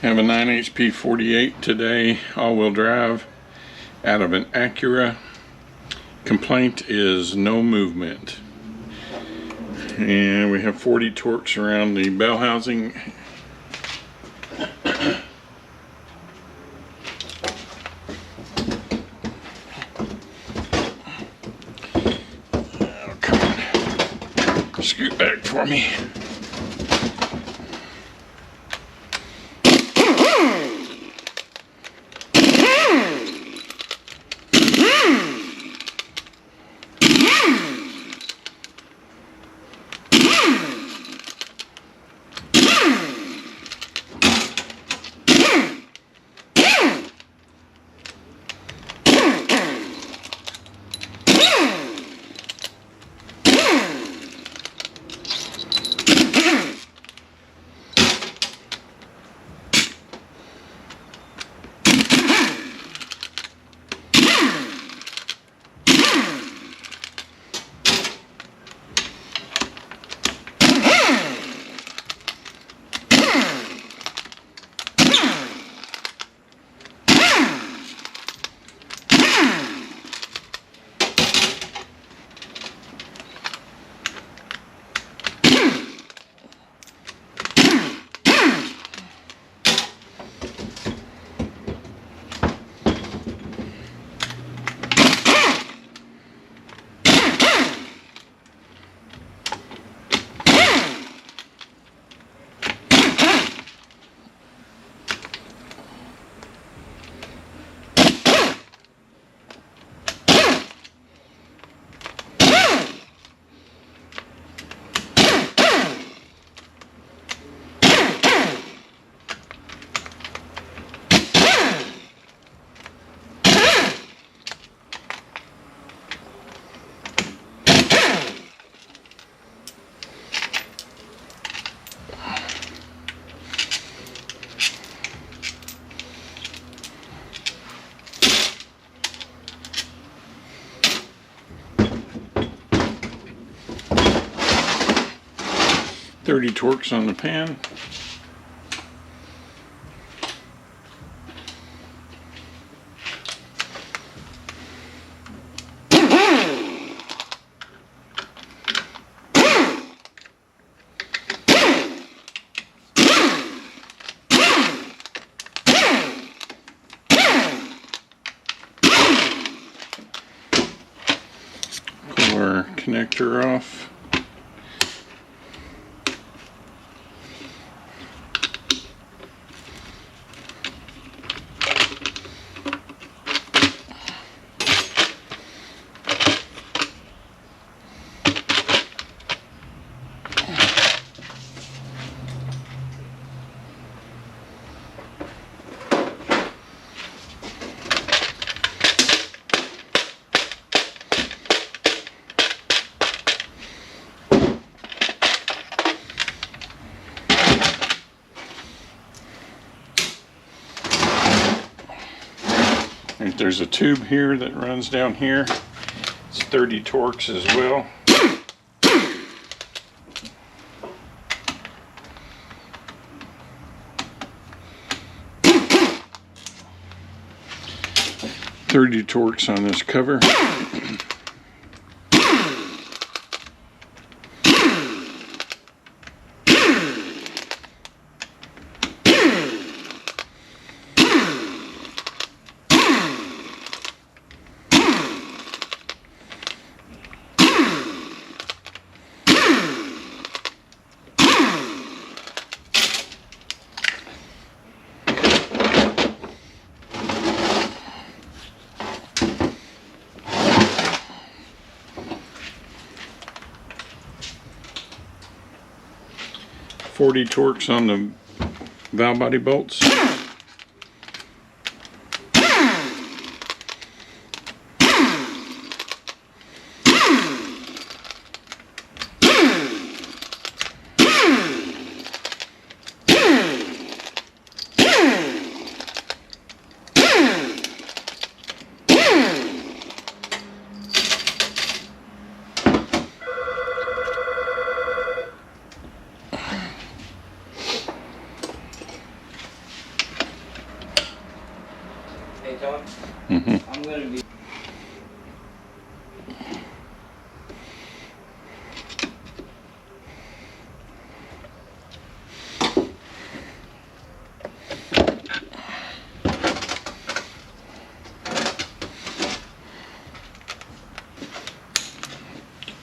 Have a 9HP48 today, all-wheel drive, out of an Acura. Complaint is no movement. And we have 40 torques around the bell housing. Oh, come on. Scoot back for me. .30 torques on the pan. Pull our connector off. There's a tube here that runs down here. It's 30 torques as well. .30 torques on this cover. .40 torques on the valve body bolts. talk? Mm-hmm. I'm gonna be.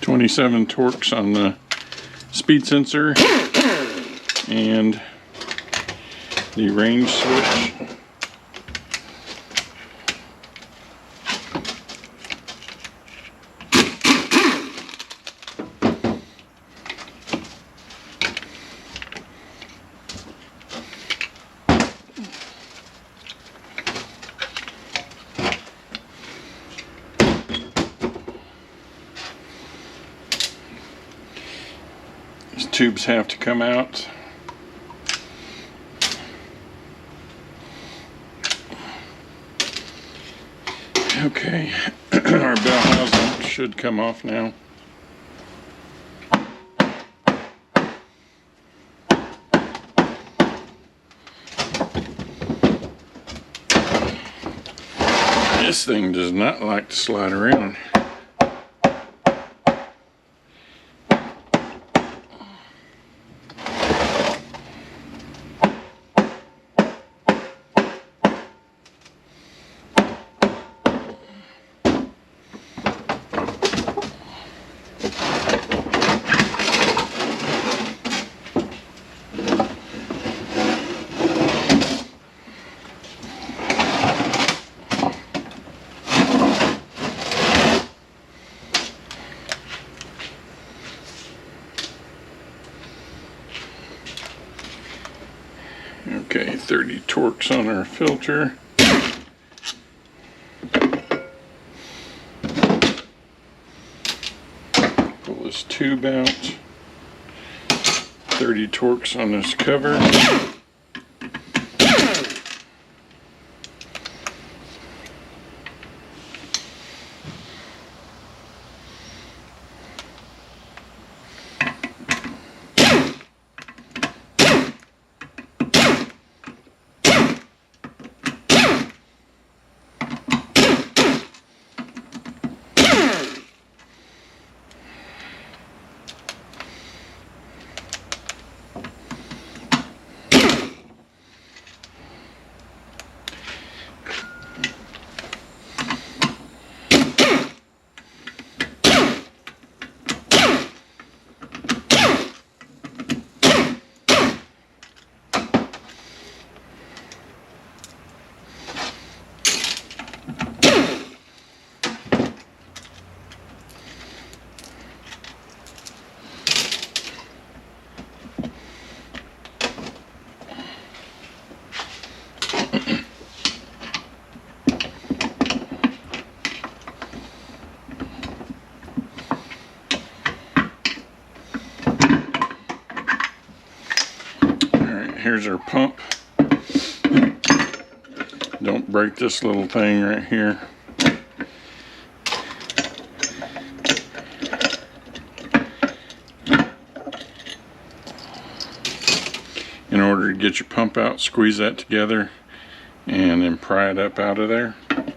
.27 torques on the speed sensor and the range switch. These tubes have to come out. Okay, our bell housing should come off now. This thing does not like to slide around. Okay, 30 torques on our filter. Pull this tube out. 30 torques on this cover. Here's our pump. Don't break this little thing right here. In order to get your pump out, squeeze that together and then pry it up out of there. I'm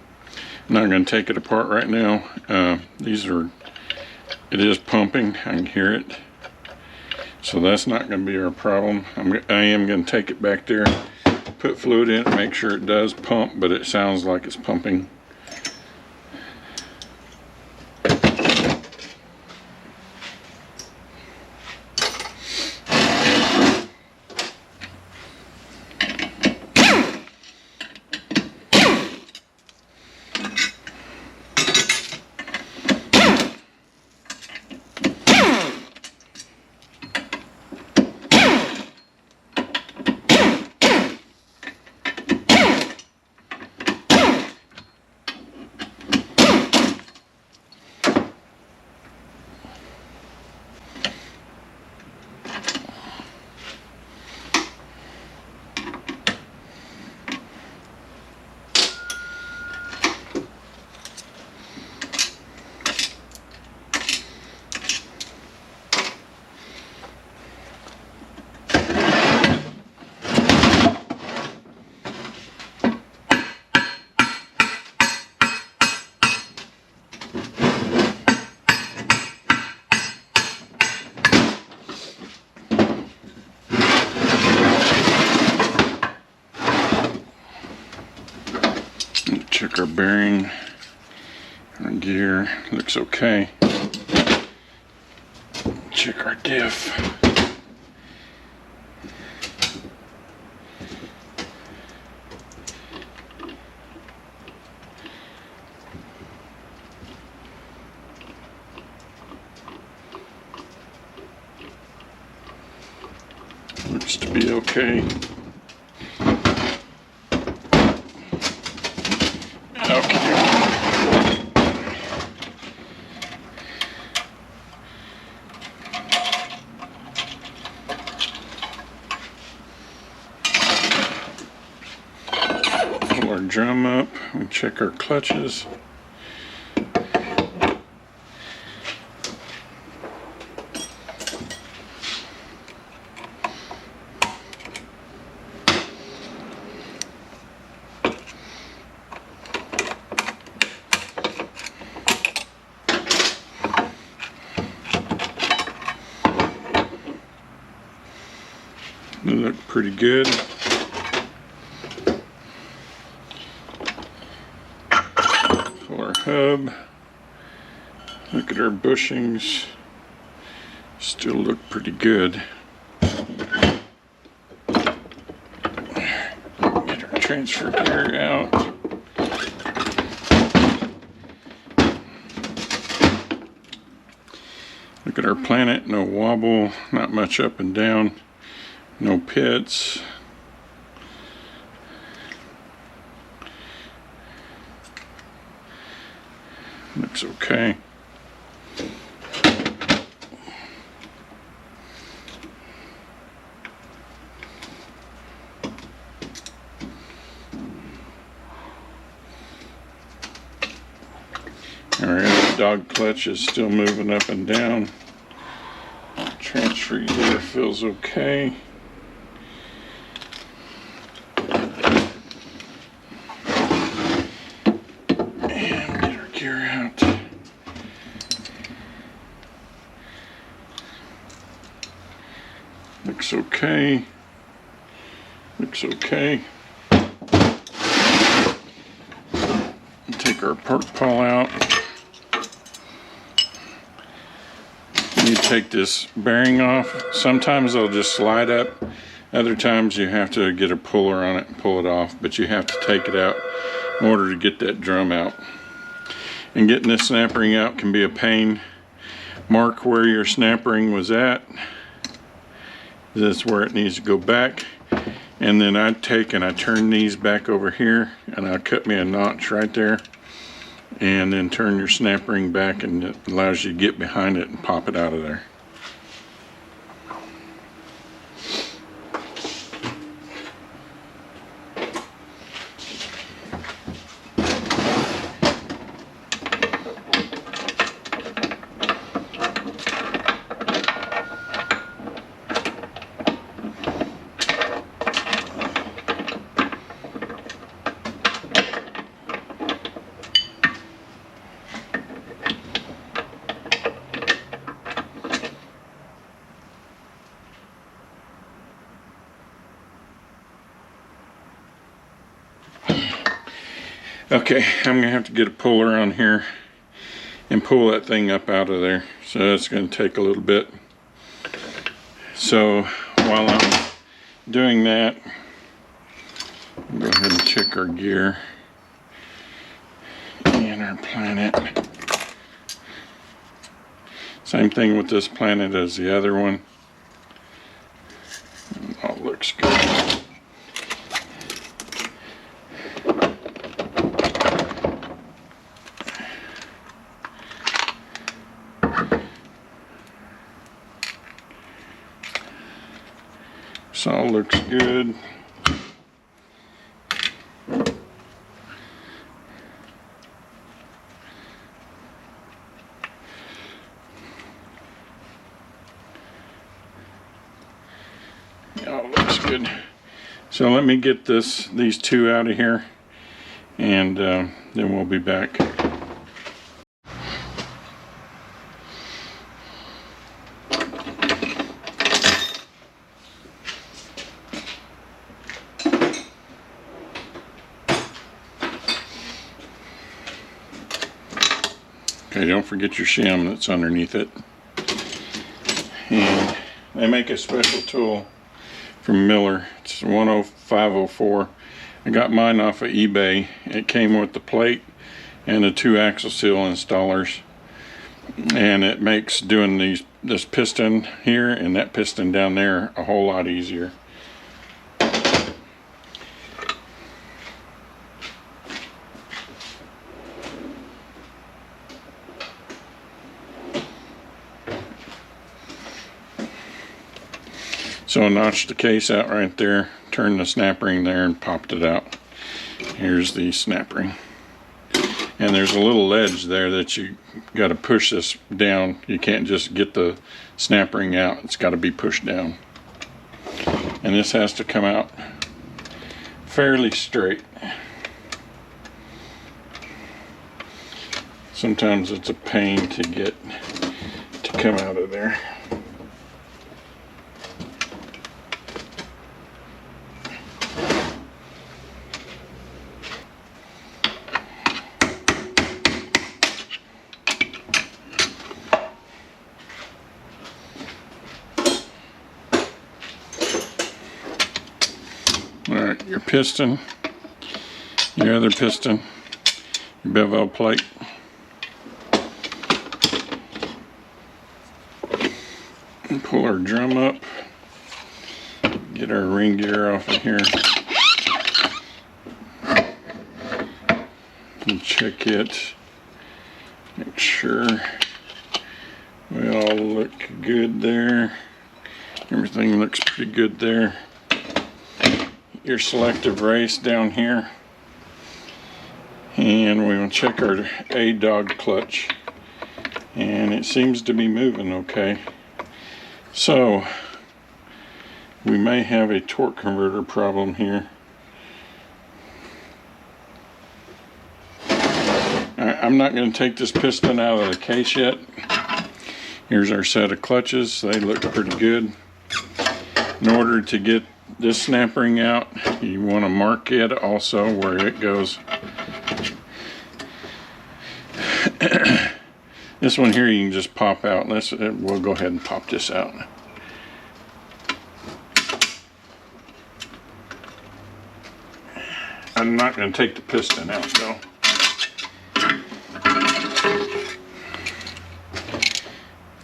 not going to take it apart right now. It is pumping. I can hear it. So that's not going to be our problem. I am going to take it back there, put fluid in it, make sure it does pump, but it sounds like it's pumping. check our bearing, our gear, looks okay. Check our diff. Looks to be okay. Pull our drum up and check our clutches. They look pretty good. Pull our hub. Look at our bushings. Still look pretty good. Get our transfer gear out. Look at our planet, no wobble, not much up and down. No pits. Looks okay. Alright, the dog clutch is still moving up and down. Transfer gear feels okay. Gear out. Looks okay. Looks okay. Take our park pawl out. You take this bearing off. Sometimes they'll just slide up. Other times you have to get a puller on it and pull it off, but you have to take it out in order to get that drum out. And getting this snap ring out can be a pain. Mark where your snap ring was at. This is where it needs to go back. And then I take and I turn these back over here and I cut me a notch right there. And then turn your snap ring back, and it allows you to get behind it and pop it out of there. Okay, I'm gonna have to get a puller on here and pull that thing up out of there. So that's gonna take a little bit. So while I'm doing that, I'll go ahead and check our gear and our planet. Same thing with this planet as the other one. And all looks good. So all looks good. All looks good. So let me get these two out of here, and then we'll be back. Okay, don't forget your shim that's underneath it. And they make a special tool from Miller. It's 10504. I got mine off of eBay. It came with the plate and the 2 axle seal installers, and it makes doing this piston here and that piston down there a whole lot easier. So I notched the case out right there, turned the snap ring there and popped it out. Here's the snap ring. And there's a little ledge there that you got to push this down. You can't just get the snap ring out. It's got to be pushed down. And this has to come out fairly straight. Sometimes it's a pain to get to come out of there. Alright, your piston, your other piston, your bevel plate. And pull our drum up, get our ring gear off of here, and check it, make sure we all look good there. Everything looks pretty good there. Your selective race down here, and we will check our AWD clutch, and it seems to be moving okay. So we may have a torque converter problem here. I'm not going to take this piston out of the case yet. Here's our set of clutches. They look pretty good. In order to get this snap ring out, you want to mark it also where it goes. This one here you can just pop out. We'll go ahead and pop this out. I'm not going to take the piston out though.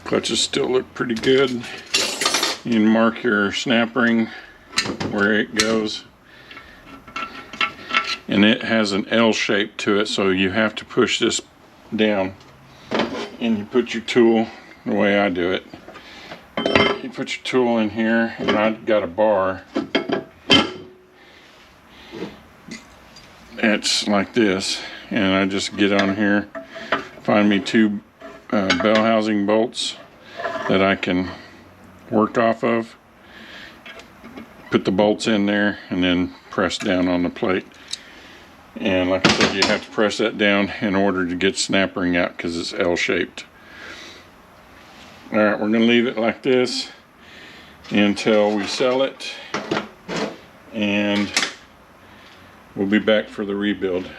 Clutches still look pretty good. You can mark your snap ring where it goes, and it has an L shape to it, so you have to push this down, and you put your tool the way I do it. You put your tool in here, and I've got a bar. It's like this, and I just get on here, find me 2 bell housing bolts that I can work off of, put the bolts in there, and then press down on the plate. And like I said, you have to press that down in order to get snap ring out because it's L-shaped. Alright, we're going to leave it like this until we sell it, and we'll be back for the rebuild.